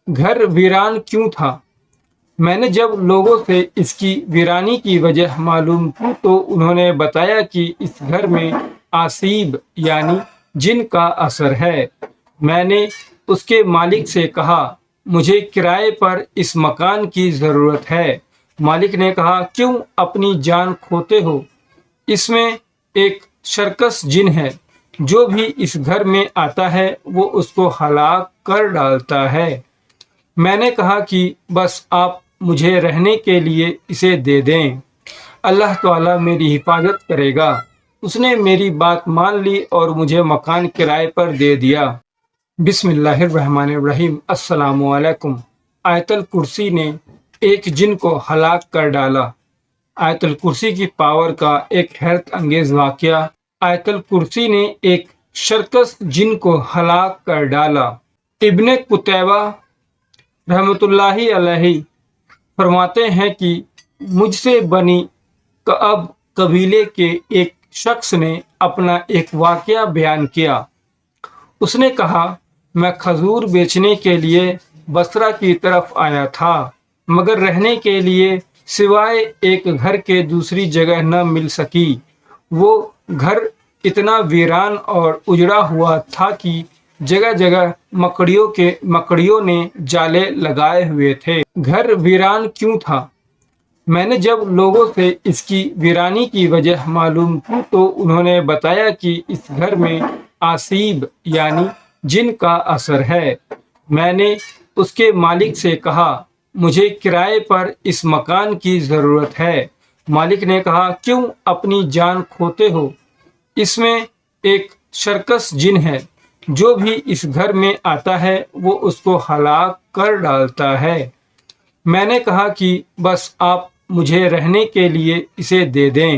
گھر ویران کیوں تھا؟ میں نے جب لوگوں سے اس کی ویرانی کی وجہ معلوم کی تو انہوں نے بتایا کہ اس گھر میں آسیب یعنی جن کا اثر ہے۔ میں نے اس کے مالک سے کہا مجھے کرائے پر اس مکان کی ضرورت ہے۔ مالک نے کہا کیوں اپنی جان کھوتے ہو؟ اس میں ایک شرکس جن ہے، جو بھی اس گھر میں آتا ہے وہ اس کو ہلاک کر ڈالتا ہے۔ میں نے کہا کہ بس آپ مجھے رہنے کے لیے اسے دے دیں، اللہ تعالیٰ میری حفاظت کرے گا۔ اس نے میری بات مان لی اور مجھے مکان کرائے پر دے دیا۔ بسم اللہ الرحمن الرحیم۔ السلام علیکم۔ آیت الکرسی نے ایک جن کو ہلاک کر ڈالا۔ آیت الکرسی کی پاور کا ایک حیرت انگیز واقعہ۔ آیت الکرسی نے ایک شرکس جن کو ہلاک کر ڈالا۔ ابن قتیبہ رحمۃ اللہ علیہ فرماتے ہیں کہ مجھ سے بنی کعب قبیلے کے ایک شخص نے اپنا ایک واقعہ بیان کیا۔ اس نے کہا میں کھجور بیچنے کے لیے بصرہ کی طرف آیا تھا، مگر رہنے کے لیے سوائے ایک گھر کے دوسری جگہ نہ مل سکی۔ وہ گھر اتنا ویران اور اجڑا ہوا تھا کہ جگہ جگہ مکڑیوں نے جالے لگائے ہوئے تھے۔ گھر ویران کیوں تھا؟ میں نے جب لوگوں سے اس کی ویرانی کی وجہ معلوم کی تو انہوں نے بتایا کہ اس گھر میں آسیب یعنی جن کا اثر ہے۔ میں نے اس کے مالک سے کہا مجھے کرائے پر اس مکان کی ضرورت ہے۔ مالک نے کہا کیوں اپنی جان کھوتے ہو؟ اس میں ایک شرکس جن ہے، جو بھی اس گھر میں آتا ہے وہ اس کو ہلاک کر ڈالتا ہے۔ میں نے کہا کہ بس آپ مجھے رہنے کے لیے اسے دے دیں،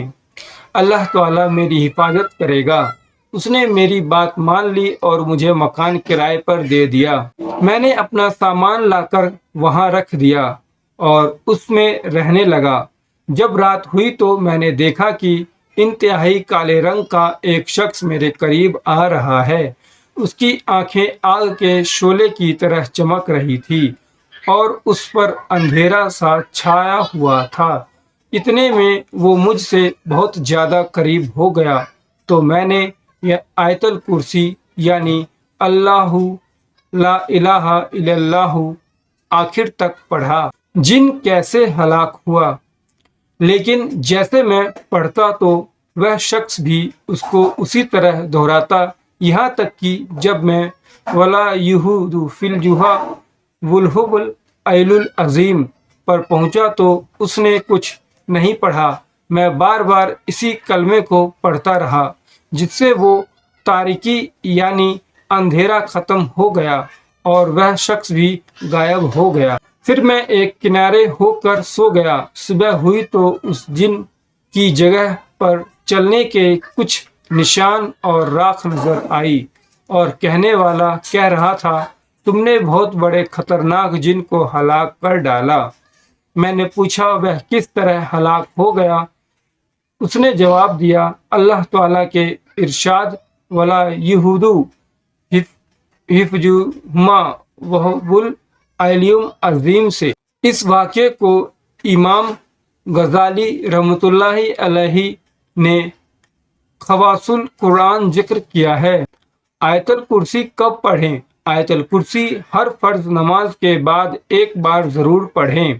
اللہ تعالیٰ میری حفاظت کرے گا۔ اس نے میری بات مان لی اور مجھے مکان کرائے پر دے دیا۔ میں نے اپنا سامان لا کر وہاں رکھ دیا اور اس میں رہنے لگا۔ جب رات ہوئی تو میں نے دیکھا کہ انتہائی کالے رنگ کا ایک شخص میرے قریب آ رہا ہے۔ اس کی آنکھیں آگ کے شعلے کی طرح چمک رہی تھی اور اس پر اندھیرا سا چھایا ہوا تھا۔ اتنے میں وہ مجھ سے بہت زیادہ قریب ہو گیا تو میں نے یہ آیت الکرسی یعنی اللہ لا الہ الا اللہ آخر تک پڑھا۔ جن کیسے ہلاک ہوا؟ لیکن جیسے میں پڑھتا تو وہ شخص بھی اس کو اسی طرح دہراتا، یہاں تک کہ جب میں ولا یہود فی الجحا والحب العیل العظیم پر پہنچا تو اس نے کچھ نہیں پڑھا۔ میں بار بار اسی کلمے کو پڑھتا رہا جس سے وہ تاریکی یعنی اندھیرا ختم ہو گیا اور وہ شخص بھی غائب ہو گیا۔ پھر میں ایک کنارے ہو کر سو گیا۔ صبح ہوئی تو اس جن کی جگہ پر چلنے کے کچھ نشان اور راکھ نظر آئی اور کہنے والا کہہ رہا تھا تم نے بہت بڑے خطرناک جن کو ہلاک کر ڈالا۔ میں نے پوچھا وہ کس طرح ہلاک ہو گیا؟ اس نے جواب دیا اللہ تعالیٰ کے ارشاد ولا یہود حفظہما وحب العلی العظیم سے۔ اس واقعے کو امام غزالی رحمۃ اللہ علیہ نے خواص القرآن ذکر کیا ہے۔ آیت الکرسی کب پڑھیں؟ آیت الکرسی ہر فرض نماز کے بعد ایک بار ضرور پڑھیں۔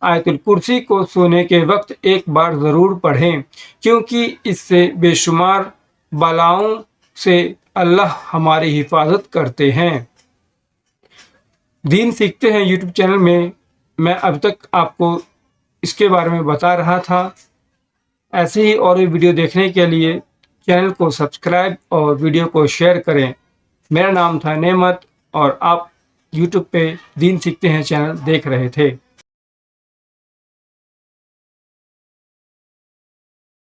آیت الکرسی کو سونے کے وقت ایک بار ضرور پڑھیں، کیونکہ اس سے بے شمار بلاؤں سے اللہ ہماری حفاظت کرتے ہیں۔ دین سیکھتے ہیں یوٹیوب چینل میں اب تک آپ کو اس کے بارے میں بتا رہا تھا۔ ایسے ہی اور بھی ویڈیو دیکھنے کے لیے چینل کو سبسکرائب اور ویڈیو کو شیئر کریں۔ میرا نام تھا نعمت اور آپ یوٹیوب پہ دین سیکھتے ہیں چینل دیکھ رہے تھے۔